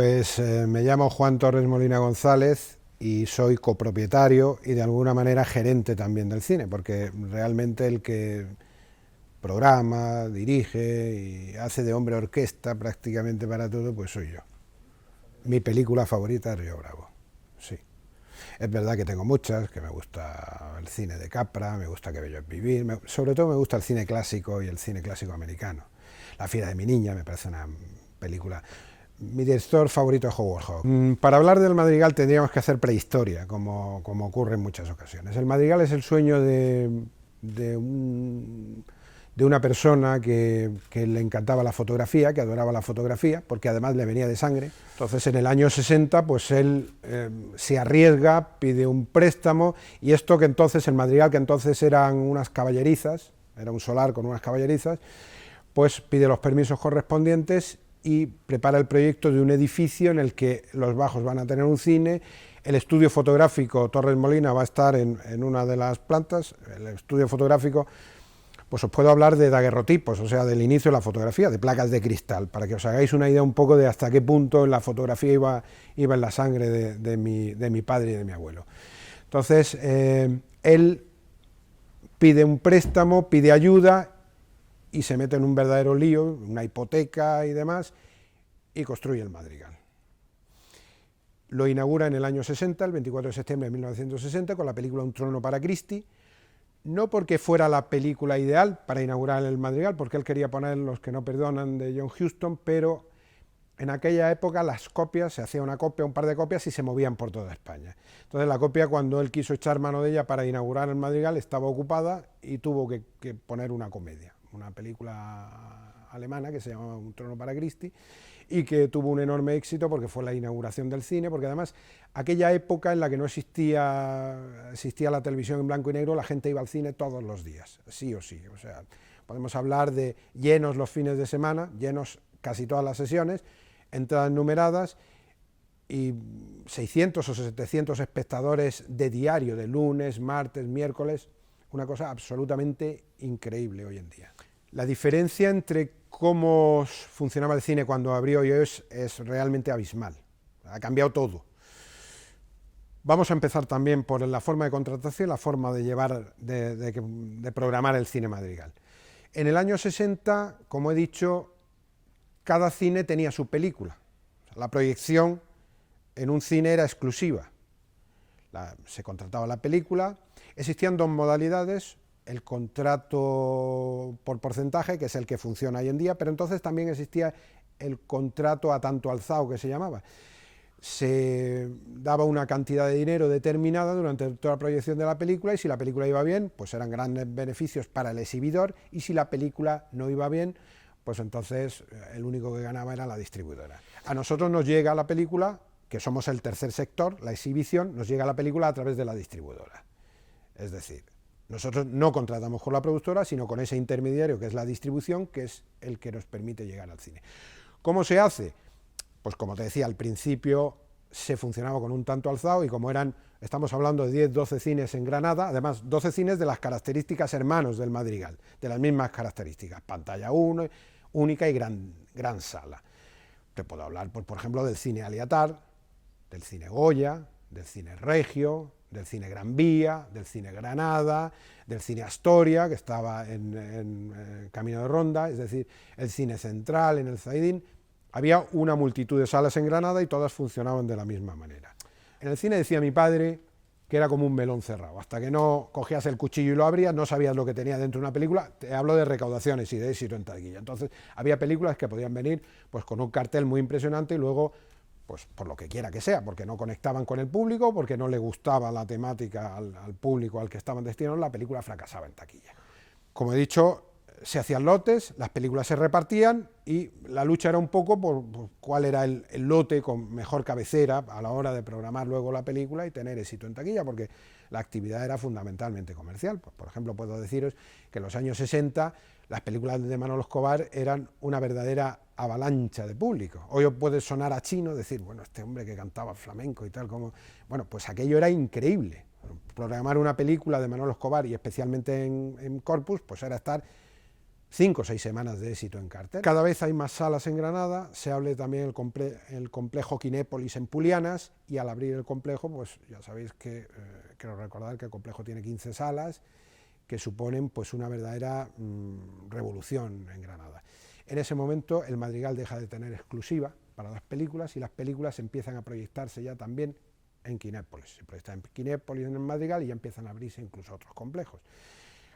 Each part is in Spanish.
Pues me llamo Juan Torres Molina González y soy copropietario y de alguna manera gerente también del cine, porque realmente el que programa, dirige y hace de hombre orquesta prácticamente para todo, pues soy yo. Mi película favorita es Río Bravo, sí. Es verdad que tengo muchas, que me gusta el cine de Capra, me gusta Que bello es vivir, sobre todo me gusta el cine clásico y el cine clásico americano. La fiera de mi niña me parece una película. Mi director favorito es Howard Hawks. Para hablar del Madrigal tendríamos que hacer prehistoria, como ocurre en muchas ocasiones. El Madrigal es el sueño de una persona que le encantaba la fotografía, que adoraba la fotografía, porque además le venía de sangre. Entonces en el año 60 pues él se arriesga, pide un préstamo, y esto que entonces, el Madrigal, que entonces eran unas caballerizas, era un solar con unas caballerizas, pues pide los permisos correspondientes y prepara el proyecto de un edificio en el que los bajos van a tener un cine, el estudio fotográfico Torres Molina va a estar en una de las plantas, el estudio fotográfico, pues os puedo hablar de daguerrotipos, o sea, del inicio de la fotografía, de placas de cristal, para que os hagáis una idea un poco de hasta qué punto la fotografía iba en la sangre de mi padre y de mi abuelo. Entonces, él pide un préstamo, pide ayuda, y se mete en un verdadero lío, una hipoteca y demás, y construye el Madrigal. Lo inaugura en el año 60, el 24 de septiembre de 1960, con la película Un trono para Christie, no porque fuera la película ideal para inaugurar el Madrigal, porque él quería poner Los que no perdonan de John Huston, pero en aquella época las copias, se hacía una copia, un par de copias y se movían por toda España. Entonces la copia, cuando él quiso echar mano de ella para inaugurar el Madrigal, estaba ocupada y tuvo que poner una comedia, una película alemana que se llamaba Un trono para Christie, y que tuvo un enorme éxito porque fue la inauguración del cine, porque además aquella época en la que no existía la televisión en blanco y negro, la gente iba al cine todos los días, sí o sí. O sea, podemos hablar de llenos los fines de semana, llenos casi todas las sesiones, entradas numeradas y 600 o 700 espectadores de diario, de lunes, martes, miércoles, una cosa absolutamente increíble hoy en día. La diferencia entre cómo funcionaba el cine cuando abrió yo es realmente abismal, ha cambiado todo. Vamos a empezar también por la forma de contratación, la forma de llevar, de programar el cine Madrigal. En el año 60, como he dicho, cada cine tenía su película. La proyección en un cine era exclusiva. Se contrataba la película, existían dos modalidades, el contrato por porcentaje, que es el que funciona hoy en día, pero entonces también existía el contrato a tanto alzado, que se llamaba. Se daba una cantidad de dinero determinada durante toda la proyección de la película, y si la película iba bien, pues eran grandes beneficios para el exhibidor, y si la película no iba bien, pues entonces el único que ganaba era la distribuidora. A nosotros nos llega la película, que somos el tercer sector, la exhibición, nos llega la película a través de la distribuidora. Es decir, nosotros no contratamos con la productora, sino con ese intermediario que es la distribución, que es el que nos permite llegar al cine. ¿Cómo se hace? Pues como te decía, al principio se funcionaba con un tanto alzado, y como estamos hablando de 10, 12 cines en Granada, además 12 cines de las características hermanos del Madrigal, de las mismas características, pantalla única y gran sala. Te puedo hablar, pues, por ejemplo, del cine Aliatar, del cine Goya, del cine Regio, del cine Gran Vía, del cine Granada, del cine Astoria, que estaba en Camino de Ronda, es decir, el cine Central en el Zaidín. Había una multitud de salas en Granada y todas funcionaban de la misma manera. En el cine, decía mi padre, que era como un melón cerrado. Hasta que no cogías el cuchillo y lo abrías, no sabías lo que tenía dentro de una película. Te hablo de recaudaciones y de éxito en taquilla. Entonces, había películas que podían venir pues con un cartel muy impresionante y luego, pues por lo que quiera que sea, porque no conectaban con el público, porque no le gustaba la temática al público al que estaban destinados, la película fracasaba en taquilla. Como he dicho, se hacían lotes, las películas se repartían y la lucha era un poco por cuál era el lote con mejor cabecera a la hora de programar luego la película y tener éxito en taquilla, porque la actividad era fundamentalmente comercial. Pues, por ejemplo, puedo deciros que en los años 60 las películas de Manolo Escobar eran una verdadera avalancha de público. Hoy os puede sonar a chino, decir, bueno, este hombre que cantaba flamenco y tal, como... Bueno, pues aquello era increíble. Programar una película de Manolo Escobar, y especialmente en Corpus, pues era estar 5 o 6 semanas de éxito en cartel. Cada vez hay más salas en Granada, se abre también el complejo Kinépolis en Pulianas, y al abrir el complejo, pues ya sabéis que, quiero recordar que el complejo tiene 15 salas, que suponen pues una verdadera revolución en Granada. En ese momento el Madrigal deja de tener exclusiva para las películas, y las películas empiezan a proyectarse ya también en Kinépolis. Se proyectan en Kinépolis, en el Madrigal, y ya empiezan a abrirse incluso otros complejos.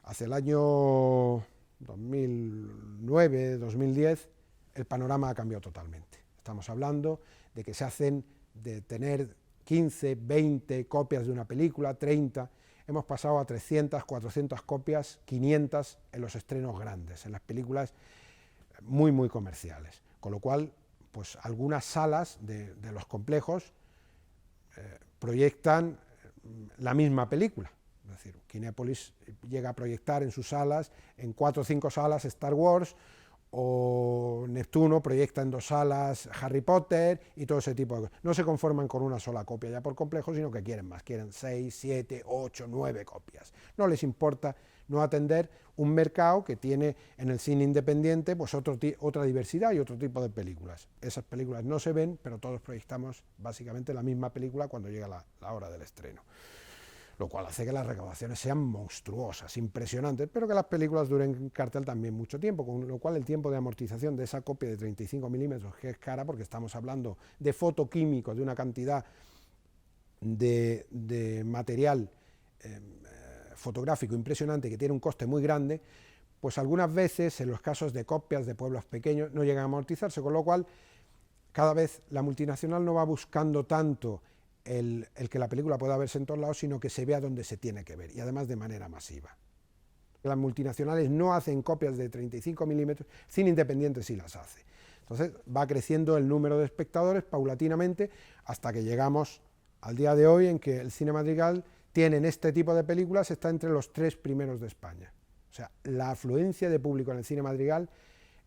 Hacia el año 2009, 2010, el panorama ha cambiado totalmente. Estamos hablando de que se hacen, de tener 15, 20 copias de una película, 30, hemos pasado a 300, 400 copias, 500 en los estrenos grandes, en las películas muy, muy comerciales. Con lo cual, pues algunas salas de los complejos proyectan la misma película. Es decir, Kinépolis llega a proyectar en sus salas, en 4 o 5 salas, Star Wars, o Neptuno proyecta en 2 salas Harry Potter y todo ese tipo de cosas. No se conforman con una sola copia ya por complejo, sino que quieren más, quieren 6, 7, 8, 9 copias. No les importa no atender un mercado que tiene en el cine independiente pues otra diversidad y otro tipo de películas. Esas películas no se ven, pero todos proyectamos básicamente la misma película cuando llega la hora del estreno, lo cual hace que las recaudaciones sean monstruosas, impresionantes, pero que las películas duren en cartel también mucho tiempo, con lo cual el tiempo de amortización de esa copia de 35 milímetros, que es cara, porque estamos hablando de fotoquímicos, de una cantidad de material fotográfico impresionante, que tiene un coste muy grande, pues algunas veces, en los casos de copias de pueblos pequeños, no llegan a amortizarse, con lo cual cada vez la multinacional no va buscando tanto el que la película pueda verse en todos lados, sino que se vea donde se tiene que ver, y además de manera masiva. Las multinacionales no hacen copias de 35 milímetros, cine independiente sí las hace. Entonces va creciendo el número de espectadores paulatinamente, hasta que llegamos al día de hoy en que el cine Madrigal tiene, en este tipo de películas, está entre los 3 primeros de España. O sea, la afluencia de público en el cine Madrigal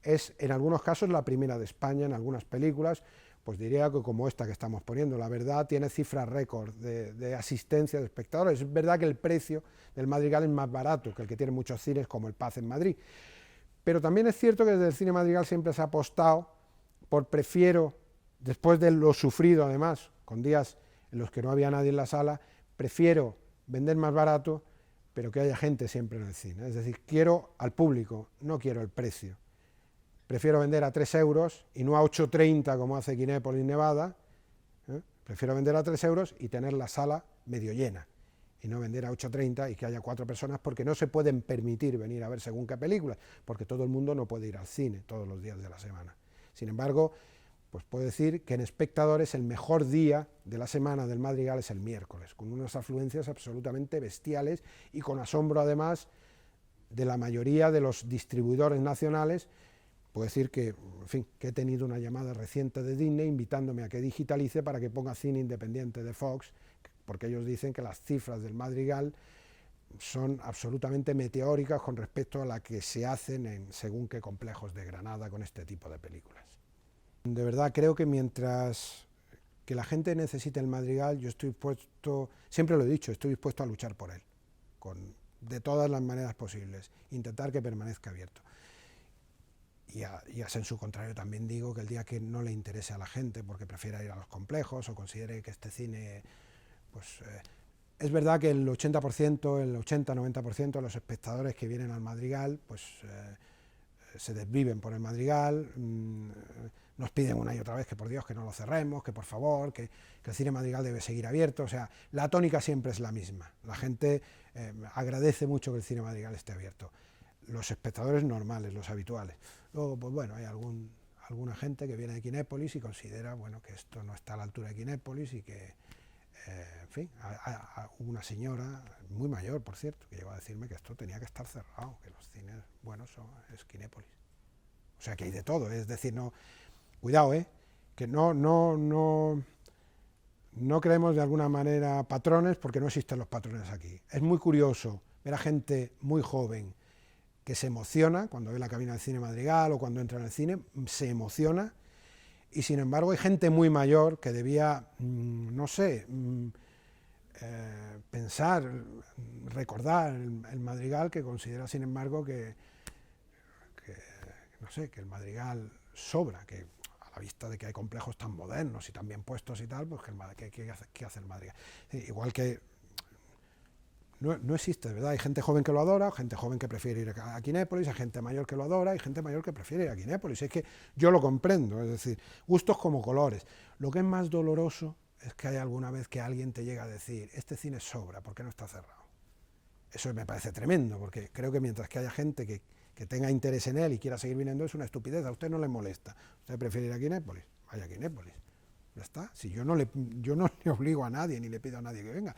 es, en algunos casos, la primera de España, en algunas películas, pues diría que como esta que estamos poniendo, La Verdad, tiene cifras récord de asistencia de espectadores. Es verdad que el precio del Madrigal es más barato que el que tienen muchos cines como el Paz en Madrid, pero también es cierto que desde el cine Madrigal siempre se ha apostado por después de lo sufrido además, con días en los que no había nadie en la sala, prefiero vender más barato, pero que haya gente siempre en el cine. Es decir, quiero al público, no quiero el precio. Prefiero vender a 3 euros y no a 8,30 como hace Kinépolis, Nevada. Prefiero vender a 3 euros y tener la sala medio llena, y no vender a 8,30 y que haya 4 personas, porque no se pueden permitir venir a ver según qué películas, porque todo el mundo no puede ir al cine todos los días de la semana. Sin embargo, pues puedo decir que en espectadores el mejor día de la semana del Madrigal es el miércoles, con unas afluencias absolutamente bestiales y con asombro además de la mayoría de los distribuidores nacionales. Puedo decir que, en fin, que he tenido una llamada reciente de Disney invitándome a que digitalice para que ponga cine independiente de Fox, porque ellos dicen que las cifras del Madrigal son absolutamente meteóricas con respecto a las que se hacen en según qué complejos de Granada con este tipo de películas. De verdad creo que mientras que la gente necesite el Madrigal, yo estoy dispuesto, siempre lo he dicho, estoy dispuesto a luchar por él, de todas las maneras posibles, intentar que permanezca abierto. Y a sensu contrario también digo que el día que no le interese a la gente porque prefiera ir a los complejos o considere que este cine, pues es verdad que el 80%, el 80-90% de los espectadores que vienen al Madrigal, pues se desviven por el Madrigal, nos piden una y otra vez que por Dios que no lo cerremos, que por favor, que el cine Madrigal debe seguir abierto. O sea, la tónica siempre es la misma. La gente agradece mucho que el cine Madrigal esté abierto. Los espectadores normales, los habituales. Luego, pues bueno, hay alguna gente que viene de Kinépolis y considera, bueno, que esto no está a la altura de Kinépolis y que, en fin, hubo una señora, muy mayor, por cierto, que llegó a decirme que esto tenía que estar cerrado, que los cines buenos es Kinépolis. O sea, que hay de todo, es decir, no, cuidado, que no creemos de alguna manera patrones, porque no existen los patrones aquí. Es muy curioso ver a gente muy joven que se emociona cuando ve la cabina del cine Madrigal o cuando entra en el cine, se emociona, y sin embargo hay gente muy mayor que debía, no sé, pensar, recordar el Madrigal, que considera sin embargo que no sé, que el Madrigal sobra, que a la vista de que hay complejos tan modernos y tan bien puestos y tal, pues ¿qué hace el Madrigal? Igual que no existe, ¿verdad? Hay gente joven que lo adora, gente joven que prefiere ir a Kinépolis, hay gente mayor que lo adora y gente mayor que prefiere ir a Kinépolis. Es que yo lo comprendo, es decir, gustos como colores. Lo que es más doloroso es que hay alguna vez que alguien te llega a decir, este cine sobra, ¿por qué no está cerrado? Eso me parece tremendo, porque creo que mientras que haya gente que tenga interés en él y quiera seguir viniendo, es una estupidez, a usted no le molesta. Usted prefiere ir a Kinépolis, vaya a Kinépolis. Ya está. Si yo no le obligo a nadie, ni le pido a nadie que venga.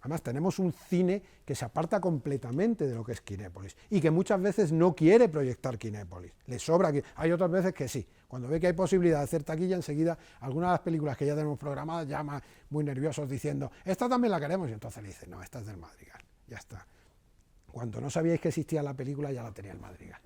Además, tenemos un cine que se aparta completamente de lo que es Kinépolis y que muchas veces no quiere proyectar Kinépolis. Le sobra. Hay otras veces que sí. Cuando ve que hay posibilidad de hacer taquilla, enseguida algunas de las películas que ya tenemos programadas llaman muy nerviosos diciendo, esta también la queremos. Y entonces le dice, no, esta es del Madrigal. Ya está. Cuando no sabíais que existía la película, ya la tenía el Madrigal.